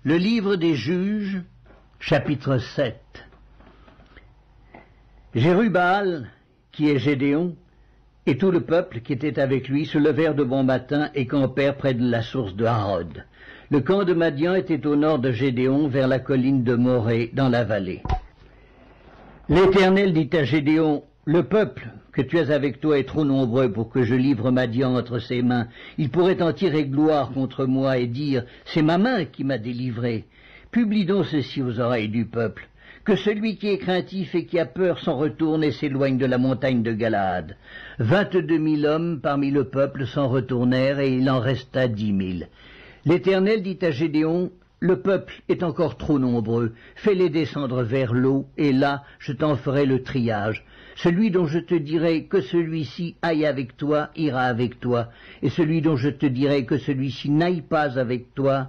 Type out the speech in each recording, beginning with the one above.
Le livre des Juges, chapitre 7. Jérubbaal, qui est Gédéon, et tout le peuple qui était avec lui se levèrent de bon matin et campèrent près de la source de Harod. Le camp de Madian était au nord de Gédéon, vers la colline de Morée, dans la vallée. L'Éternel dit à Gédéon, « Le peuple que tu as avec toi est trop nombreux pour que je livre Madian entre ses mains. Il pourrait en tirer gloire contre moi et dire, « C'est ma main qui m'a délivré. » Publie donc ceci aux oreilles du peuple. Que celui qui est craintif et qui a peur s'en retourne et s'éloigne de la montagne de Galaad. 22 000 hommes parmi le peuple s'en retournèrent et il en resta 10 000. L'Éternel dit à Gédéon, « Le peuple est encore trop nombreux, fais-les descendre vers l'eau, et là je t'en ferai le triage. Celui dont je te dirai que celui-ci aille avec toi, ira avec toi, et celui dont je te dirai que celui-ci n'aille pas avec toi,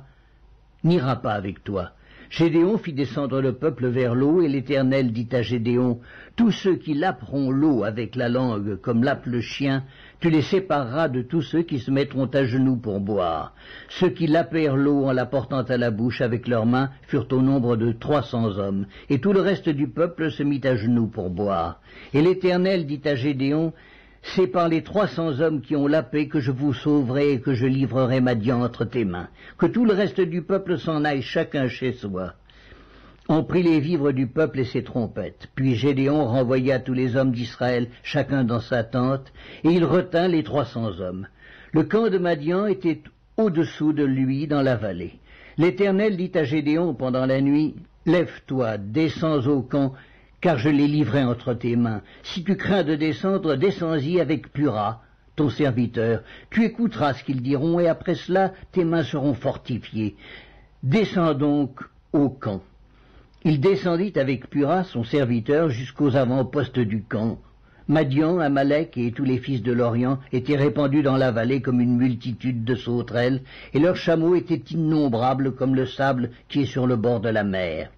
n'ira pas avec toi. » Gédéon fit descendre le peuple vers l'eau, et l'Éternel dit à Gédéon, « Tous ceux qui laperont l'eau avec la langue, comme lappe le chien, tu les sépareras de tous ceux qui se mettront à genoux pour boire. » Ceux qui lapèrent l'eau en la portant à la bouche avec leurs mains furent au nombre de 300 hommes, et tout le reste du peuple se mit à genoux pour boire. Et l'Éternel dit à Gédéon, « C'est par les 300 hommes qui ont lapé que je vous sauverai et que je livrerai Madian entre tes mains. Que tout le reste du peuple s'en aille chacun chez soi. » On prit les vivres du peuple et ses trompettes. Puis Gédéon renvoya tous les hommes d'Israël, chacun dans sa tente, et il retint les 300 hommes. Le camp de Madian était au-dessous de lui dans la vallée. L'Éternel dit à Gédéon pendant la nuit, « Lève-toi, descends au camp, car je les livrerai entre tes mains. Si tu crains de descendre, descends-y avec Pura, ton serviteur. Tu écouteras ce qu'ils diront, et après cela, tes mains seront fortifiées. Descends donc au camp. » Il descendit avec Pura, son serviteur, jusqu'aux avant-postes du camp. Madian, Amalek et tous les fils de l'Orient étaient répandus dans la vallée comme une multitude de sauterelles, et leurs chameaux étaient innombrables comme le sable qui est sur le bord de la mer.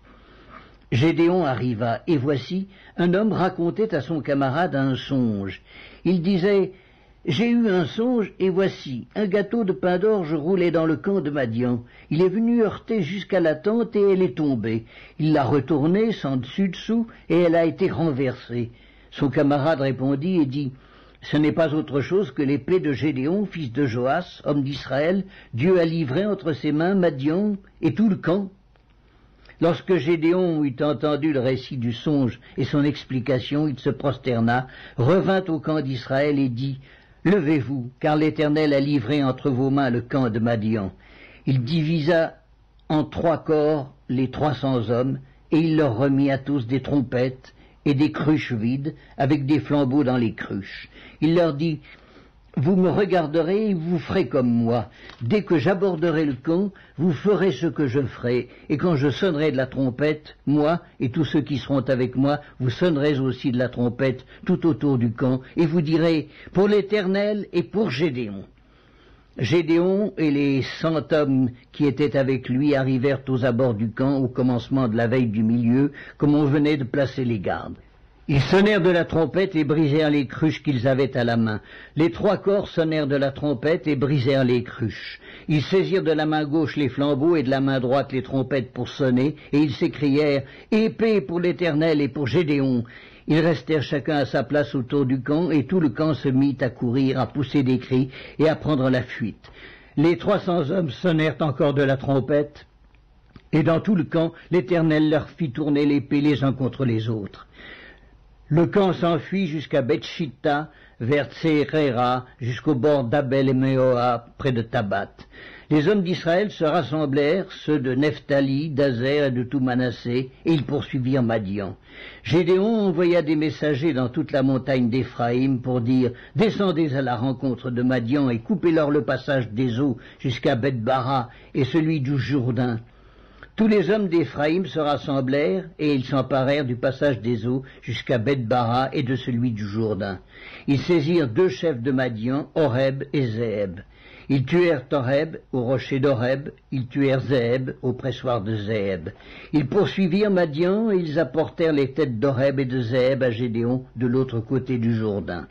Gédéon arriva, et voici, un homme racontait à son camarade un songe. Il disait, « J'ai eu un songe, et voici, un gâteau de pain d'orge roulait dans le camp de Madian. Il est venu heurter jusqu'à la tente, et elle est tombée. Il l'a retournée sans dessus-dessous, et elle a été renversée. » Son camarade répondit et dit, « Ce n'est pas autre chose que l'épée de Gédéon, fils de Joas, homme d'Israël. Dieu a livré entre ses mains Madian et tout le camp. » Lorsque Gédéon eut entendu le récit du songe et son explication, il se prosterna, revint au camp d'Israël et dit, « Levez-vous, car l'Éternel a livré entre vos mains le camp de Madian. » Il divisa en 3 corps les 300 hommes, et il leur remit à tous des trompettes et des cruches vides, avec des flambeaux dans les cruches. Il leur dit, « Vous me regarderez et vous ferez comme moi. Dès que j'aborderai le camp, vous ferez ce que je ferai, et quand je sonnerai de la trompette, moi et tous ceux qui seront avec moi, vous sonnerez aussi de la trompette tout autour du camp, et vous direz, pour l'Éternel et pour Gédéon. » Gédéon et les 100 hommes qui étaient avec lui arrivèrent aux abords du camp au commencement de la veille du milieu, comme on venait de placer les gardes. Ils sonnèrent de la trompette et brisèrent les cruches qu'ils avaient à la main. Les 3 corps sonnèrent de la trompette et brisèrent les cruches. Ils saisirent de la main gauche les flambeaux et de la main droite les trompettes pour sonner, et ils s'écrièrent « Épée pour l'Éternel et pour Gédéon !» Ils restèrent chacun à sa place autour du camp, et tout le camp se mit à courir, à pousser des cris et à prendre la fuite. Les 300 hommes sonnèrent encore de la trompette, et dans tout le camp, l'Éternel leur fit tourner l'épée les uns contre les autres. Le camp s'enfuit jusqu'à Beth-Shitta, vers Tserera, jusqu'au bord d'Abel-Méhoa, près de Tabat. Les hommes d'Israël se rassemblèrent, ceux de Nephtali, d'Azer et de tout Manassé, et ils poursuivirent Madian. Gédéon envoya des messagers dans toute la montagne d'Éphraïm pour dire « Descendez à la rencontre de Madian et coupez-leur le passage des eaux jusqu'à Beth-Bara et celui du Jourdain. » Tous les hommes d'Éphraïm se rassemblèrent, et ils s'emparèrent du passage des eaux jusqu'à Beth-Bara et de celui du Jourdain. Ils saisirent 2 chefs de Madian, Horeb et Zéeb. Ils tuèrent Horeb au rocher d'Horeb, ils tuèrent Zéeb au pressoir de Zéeb. Ils poursuivirent Madian, et ils apportèrent les têtes d'Horeb et de Zéeb à Gédéon de l'autre côté du Jourdain.